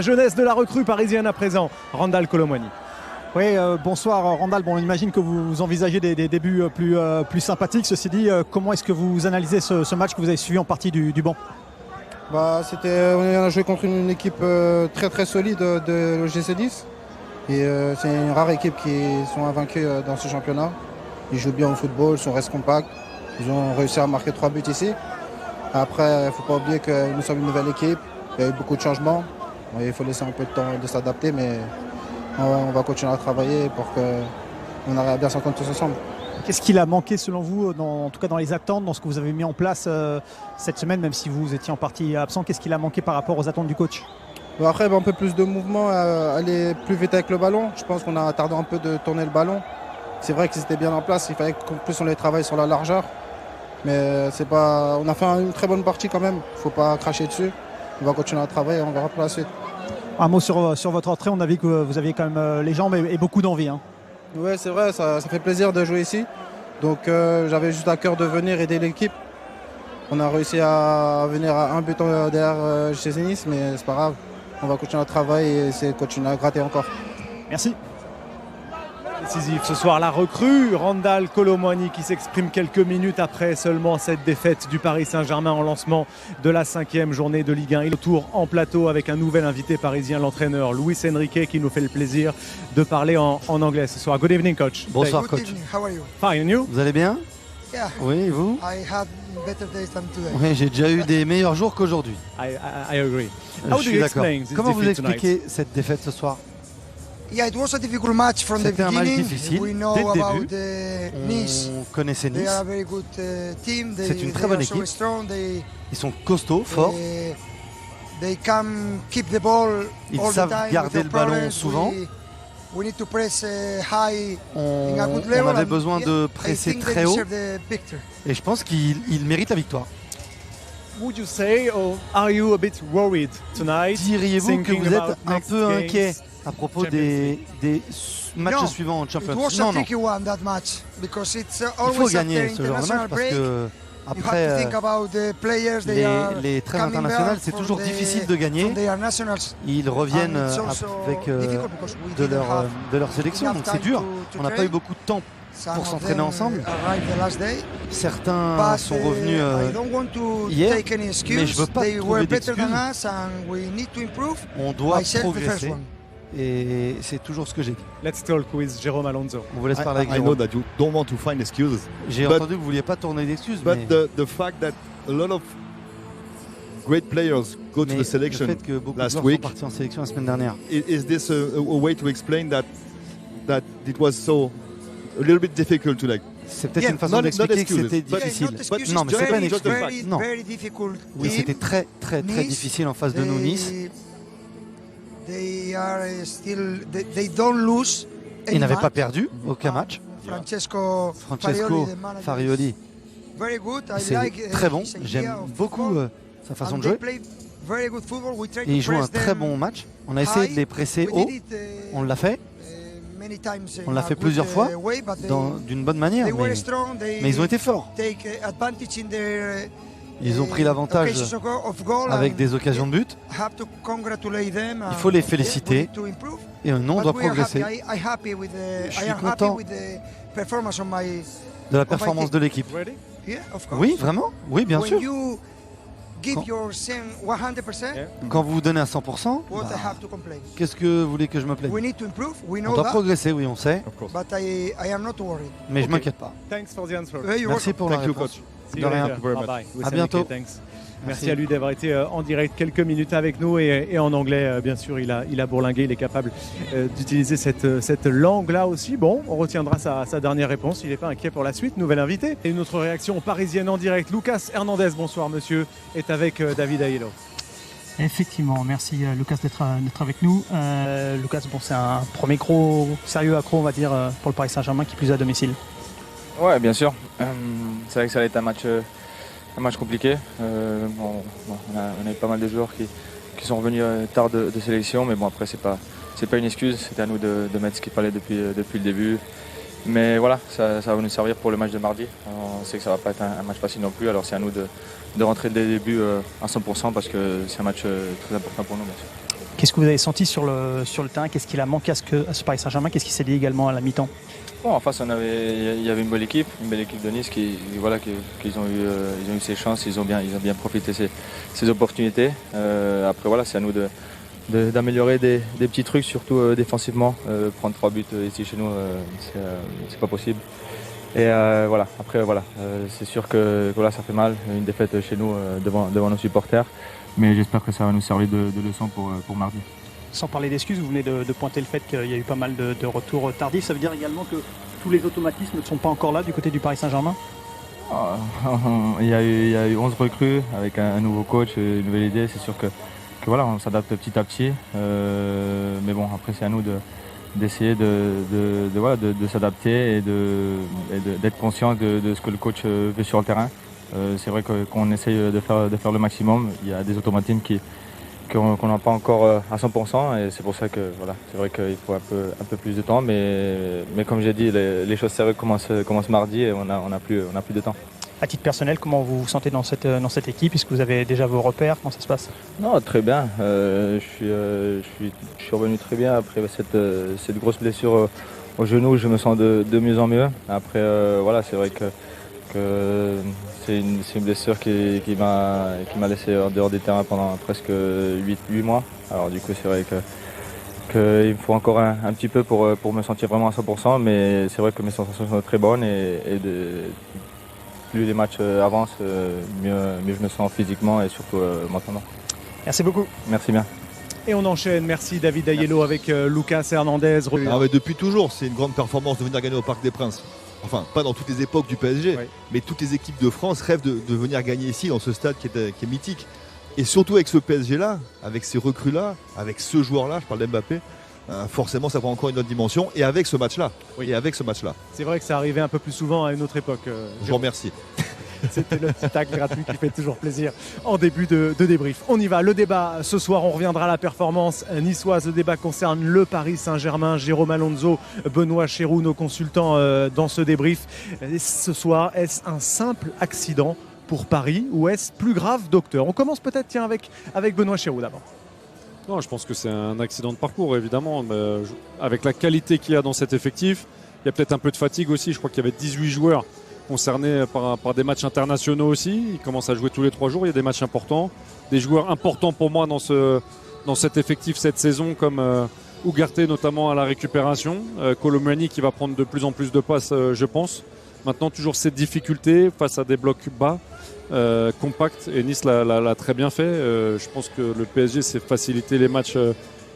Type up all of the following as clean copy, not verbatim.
Jeunesse de la recrue parisienne à présent, Randal Kolo Muani. Oui, bonsoir Randal. Bon, on imagine que vous envisagez des débuts plus sympathiques. Ceci dit, comment est-ce que vous analysez ce match que vous avez suivi en partie du banc? On a joué contre une équipe très solide de l'OGC Nice. Et c'est une rare équipe qui sont invaincus dans ce championnat. Ils jouent bien au football, ils restent compacts. Ils ont réussi à marquer 3 buts ici. Après, il ne faut pas oublier que nous sommes une nouvelle équipe. Il y a eu beaucoup de changements. Il faut laisser un peu de temps de s'adapter, mais on va continuer à travailler pour qu'on arrive à bien s'entendre tous ensemble. Qu'est-ce qu'il a manqué selon vous, en tout cas dans les attentes, dans ce que vous avez mis en place cette semaine, même si vous étiez en partie absent? Qu'est-ce qu'il a manqué par rapport aux attentes du coach? Après, un peu plus de mouvement, aller plus vite avec le ballon. Je pense qu'on a tardé un peu de tourner le ballon. C'est vrai qu'ils étaient bien en place, il fallait qu'en plus on les travaille sur la largeur. Mais on a fait une très bonne partie quand même, il ne faut pas cracher dessus. On va continuer à travailler, on verra pour la suite. Un mot sur votre entrée, on a vu que vous aviez quand même les jambes et beaucoup d'envie. Hein. Oui, c'est vrai, ça fait plaisir de jouer ici. Donc j'avais juste à cœur de venir aider l'équipe. On a réussi à venir à un but derrière chez Nice, mais c'est pas grave. On va continuer à travailler et essayer de continuer à gratter encore. Merci. Décisif ce soir, la recrue Randal Kolo Muani qui s'exprime quelques minutes après seulement cette défaite du Paris Saint-Germain en lancement de la 5e journée de Ligue 1. Il est au tour en plateau avec un nouvel invité parisien, l'entraîneur Luis Enrique, qui nous fait le plaisir de parler en anglais ce soir. Good evening, coach. Bonsoir, coach. Good evening. How are you? Fine, and you? Vous allez bien? Yeah. Oui, et vous? I had better days than today. Oui, j'ai déjà eu des meilleurs jours qu'aujourd'hui. I agree. How Je do suis you d'accord. explain this Comment vous defeat tonight? expliquez cette défaite ce soir? Yeah, it was a difficult match from the C'était un match beginning. difficile We know dès le about début. Nice. On connaissait They Nice. are a very good team. C'est une très bonne are so équipe. strong. Ils sont costauds, forts. They can keep the ball Ils all the savent time garder without le ballon problems. souvent. We need to press high in a On good level. avait and besoin de I presser think très they haut. deserve the victory. Et je pense qu'ils méritent la victoire. Would you say, or are you a bit worried tonight? Diriez-vous que thinking vous êtes about un next peu games? inquiet à propos Champions des matchs No, suivants en It Champions? was a Non, non. tricky one, that match, because it's Il faut always after gagner ce genre de match international parce break. que You have to après think about the players. They are les trêves coming internationales, back c'est for toujours difficile de gagner. from their nationals. Ils reviennent And it's also avec difficult because we de didn't have leur sélection, enough donc c'est time dur. to On n'a pas train. eu beaucoup de temps Some pour of s'entraîner them ensemble. arrived the last day. Certains But sont revenus I don't want to hier, take any mais excuse. je veux pas They trouver were better than d'excuses. us and we need to improve. On doit Myself, the first progresser one. et c'est toujours ce que j'ai dit. Let's talk with Jérôme Alonso. On vous laisse parler avec I know Jérôme. that you don't want to find excuses, J'ai but- entendu que vous vouliez pas tourner d'excuses, mais, but the fact that a lot of great players go to mais the le selection fait que beaucoup de last joueurs sont week, partis en sélection la semaine dernière. is this a way to explain that it was so a little bit difficult to like? C'est peut-être Yeah, une façon not d'expliquer que excuses, c'était but- Yeah, difficile. not excuses, Non, mais c'est pas une very, excuse. very, Non. very difficult Oui, team. c'était très Nice, difficile en face de nous, Nice. They are still. They don't lose. Ils n'avaient pas match. perdu aucun match. Francesco Francesco the manager, Farioli, is very good. I c'est like, très bon. his idea J'aime of beaucoup football. sa façon And de they jouer. play very good football. We try Et to ils jouent un press très them bon match. On a essayé de high. les presser We haut. did it, On l'a fait many times On in l'a a fait good, plusieurs fois, way, but d'une bonne manière. they were Mais strong. They ils ont été forts. take advantage in their, Ils ont pris l'avantage occasions of goal avec and des occasions de but. have to congratulate them. Il faut les Yeah, féliciter. we need to improve. Et nous, on But doit we are progresser happy. I happy with the, Je I suis am happy content with the performance of my. de la performance de l'équipe. Ready? Yeah, of course. Oui, vraiment? Oui, bien When sûr. you give Quand- your 100%, Yeah. Quand vous vous donnez à 100%, what I bah, have to complain. qu'est-ce que vous voulez que je me plaigne? We need to improve. We On know doit that, progresser, oui, on sait. Of course. but I am not worried. Mais je Ok. m'inquiète pas. Thanks for the answer. You're Merci welcome. pour la Thank you, réponse. coach. See De you rien. later. Very much. Bye-bye. Luis À bientôt. Enrique, thanks. Merci Merci. à lui d'avoir été en direct quelques minutes avec nous et en anglais, bien sûr, il a bourlingué, il est capable d'utiliser cette langue-là aussi. Bon, on retiendra sa dernière réponse, il n'est pas inquiet pour la suite. Nouvel invité. Et une autre réaction parisienne en direct. Lucas Hernandez, bonsoir monsieur, est avec David Aiello. Effectivement, merci Lucas d'être avec nous. Lucas, bon, c'est un premier gros sérieux accro, on va dire, pour le Paris Saint-Germain qui plus est à domicile. Ouais, bien sûr. C'est vrai que ça va être un match compliqué. On a eu pas mal de joueurs qui sont revenus tard de sélection, mais bon, après c'est pas une excuse. C'est à nous de mettre ce qu'il fallait depuis le début. Mais voilà, ça va nous servir pour le match de mardi. On sait que ça va pas être un match facile non plus, alors c'est à nous de rentrer dès le début à 100% parce que c'est un match très important pour nous, bien sûr. Qu'est-ce que vous avez senti sur le terrain? Qu'est-ce qu'il a manqué à ce Paris Saint-Germain? Qu'est-ce qui s'est dit également à la mi-temps? Bon, en face, il y avait une belle équipe de Nice qui ont eu ses chances, ils ont bien profité de ces opportunités. Après voilà, c'est à nous d'améliorer des petits trucs, surtout défensivement. Prendre 3 buts ici chez nous, c'est pas possible. Et voilà, après voilà, c'est sûr que voilà, ça fait mal, une défaite chez nous devant nos supporters. Mais j'espère que ça va nous servir de leçon pour mardi. Sans parler d'excuses, vous venez de pointer le fait qu'il y a eu pas mal de retours tardifs. Ça veut dire également que tous les automatismes ne sont pas encore là du côté du Paris Saint-Germain? Il y a eu 11 recrues avec un nouveau coach, une nouvelle idée. C'est sûr que voilà, on s'adapte petit à petit. Mais bon, après c'est à nous d'essayer de s'adapter et d'être conscient de ce que le coach veut sur le terrain. C'est vrai qu'on essaye de faire le maximum. Il y a des automatismes qu'on n'a pas encore à 100% et c'est pour ça que voilà, c'est vrai qu'il faut un peu plus de temps. Mais comme j'ai dit, les choses sérieuses commencent mardi et on n'a plus de temps. À titre personnel, comment vous vous sentez dans cette équipe? Est-ce que vous avez déjà vos repères? Comment ça se passe? Non, très bien. Je suis revenu très bien après cette grosse blessure au genou. Je me sens de mieux en mieux. Après, voilà, c'est vrai que c'est une blessure qui m'a laissé en dehors des terrains pendant presque 8 mois. Alors du coup, c'est vrai qu'il me faut encore un petit peu pour me sentir vraiment à 100%, mais c'est vrai que mes sensations sont très bonnes et plus les matchs avancent, mieux je me sens physiquement et surtout mentalement. Merci beaucoup. Merci bien. Et on enchaîne, merci David Aiello avec Lucas Hernandez. Ah ouais, depuis toujours, c'est une grande performance de venir gagner au Parc des Princes. Enfin, pas dans toutes les époques du PSG, mais toutes les équipes de France rêvent de venir gagner ici, dans ce stade qui est mythique. Et surtout avec ce PSG-là, avec ces recrues-là, avec ce joueur-là, je parle d'Mbappé, forcément ça prend encore une autre dimension. Et avec ce match-là. Oui. Et avec ce match-là. C'est vrai que ça arrivait un peu plus souvent à une autre époque. Je vous remercie. C'était le petit tac gratuit qui fait toujours plaisir en début de débrief. On y va, le débat ce soir, on reviendra à la performance niçoise. Le débat concerne le Paris Saint-Germain. Jérôme Alonso, Benoît Chéroux, nos consultants dans ce débrief. Ce soir, est-ce un simple accident pour Paris ou est-ce plus grave, docteur? On commence peut-être avec Benoît Chéroux d'abord. Non, je pense que c'est un accident de parcours évidemment, mais avec la qualité qu'il y a dans cet effectif, il y a peut-être un peu de fatigue aussi. Je crois qu'il y avait 18 joueurs concernés par des matchs internationaux aussi. Ils commencent à jouer tous les 3 jours, il y a des matchs importants. Des joueurs importants pour moi dans cet effectif cette saison, comme Ugarte notamment à la récupération, Kolo Muani qui va prendre de plus en plus de passes, je pense. Maintenant, toujours cette difficulté face à des blocs bas, compacts, et Nice l'a très bien fait. Je pense que le PSG s'est facilité les matchs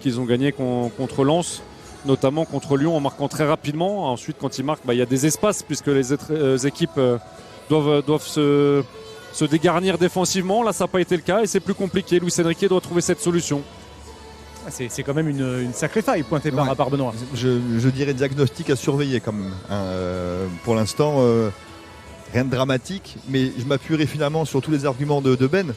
qu'ils ont gagnés contre Lens, notamment contre Lyon en marquant très rapidement. Ensuite, quand ils marquent, il y a des espaces puisque les équipes doivent se dégarnir défensivement. Là, ça n'a pas été le cas et c'est plus compliqué. Luis Enrique doit trouver cette solution. C'est quand même une sacrée faille pointée par Benoît. Je dirais diagnostic à surveiller quand même. Pour l'instant, rien de dramatique, mais je m'appuierai finalement sur tous les arguments de Ben.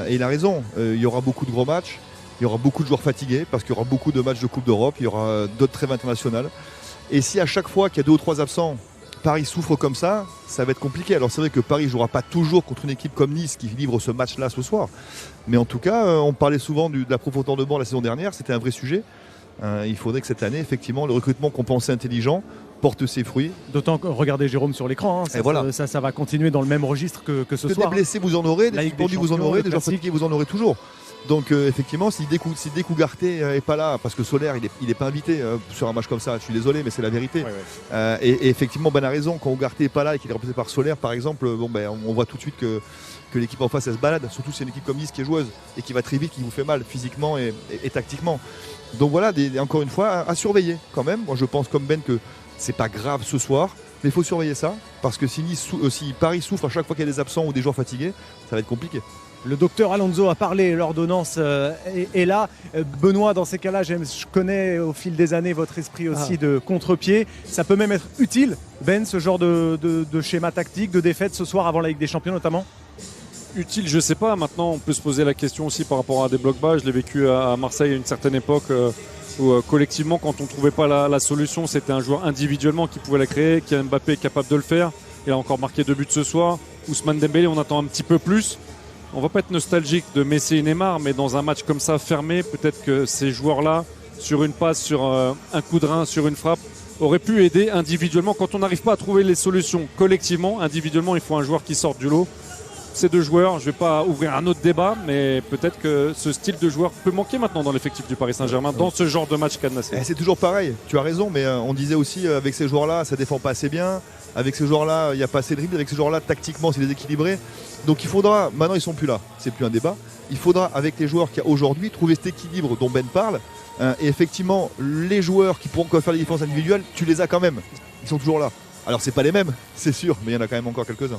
Et il a raison, il y aura beaucoup de gros matchs. Il y aura beaucoup de joueurs fatigués parce qu'il y aura beaucoup de matchs de Coupe d'Europe, il y aura d'autres trêves internationales. Et si à chaque fois qu'il y a 2 ou 3 absents, Paris souffre comme ça va être compliqué. Alors c'est vrai que Paris ne jouera pas toujours contre une équipe comme Nice qui livre ce match-là ce soir. Mais en tout cas, on parlait souvent de la profondeur de banc la saison dernière, c'était un vrai sujet. Il faudrait que cette année, effectivement, le recrutement qu'on pensait intelligent porte ses fruits. D'autant que, regardez Jérôme sur l'écran, ça va continuer dans le même registre que ce soir. Des blessés vous en aurez, des suspendus vous en aurez, des joueurs fatigués vous en aurez toujours. Donc effectivement, si dès qu'Ugarte n'est pas là, parce que Solaire il est pas invité sur un match comme ça, je suis désolé, mais c'est la vérité. Et effectivement, Ben a raison, quand Ugarte n'est pas là et qu'il est remplacé par Solaire, par exemple, on voit tout de suite que l'équipe en face elle se balade. Surtout c'est une équipe comme Nice qui est joueuse et qui va très vite, qui vous fait mal physiquement et tactiquement. Donc voilà, encore une fois, à surveiller quand même. Moi je pense comme Ben que c'est pas grave ce soir, mais il faut surveiller ça, parce que si Paris souffre à chaque fois qu'il y a des absents ou des joueurs fatigués, ça va être compliqué. Le docteur Alonso a parlé, l'ordonnance est là. Benoît, dans ces cas-là, je connais au fil des années votre esprit aussi de contre-pied. Ça peut même être utile, Ben, ce genre de schéma tactique, de défaite ce soir avant la Ligue des Champions notamment? Utile, je ne sais pas. Maintenant, on peut se poser la question aussi par rapport à des blocs bas. Je l'ai vécu à Marseille à une certaine époque où collectivement, quand on ne trouvait pas la solution, c'était un joueur individuellement qui pouvait la créer, qui Mbappé est capable de le faire. Il a encore marqué 2 buts ce soir. Ousmane Dembélé, on attend un petit peu plus. on va pas être nostalgique de Messi et Neymar, mais dans un match comme ça fermé, peut-être que ces joueurs-là, sur une passe, sur un coup de rein, sur une frappe, auraient pu aider individuellement. Quand on n'arrive pas à trouver les solutions collectivement, individuellement, il faut un joueur qui sorte du lot. Ces deux joueurs, je ne vais pas ouvrir un autre débat, mais peut-être que ce style de joueur peut manquer maintenant dans l'effectif du Paris Saint-Germain, dans ce genre de match cadenassé. C'est toujours pareil, tu as raison, mais on disait aussi avec ces joueurs-là, ça défend pas assez bien. Avec ces joueurs-là, il n'y a pas assez de dribble. Avec ces joueurs-là, tactiquement, c'est déséquilibré. Donc il faudra, maintenant ils sont plus là, c'est plus un débat. Il faudra, avec les joueurs qu'il y a aujourd'hui, trouver cet équilibre dont Ben parle. Et effectivement, les joueurs qui pourront faire les différences individuelles, tu les as quand même. Ils sont toujours là. Alors c'est pas les mêmes, c'est sûr, mais il y en a quand même encore quelques-uns.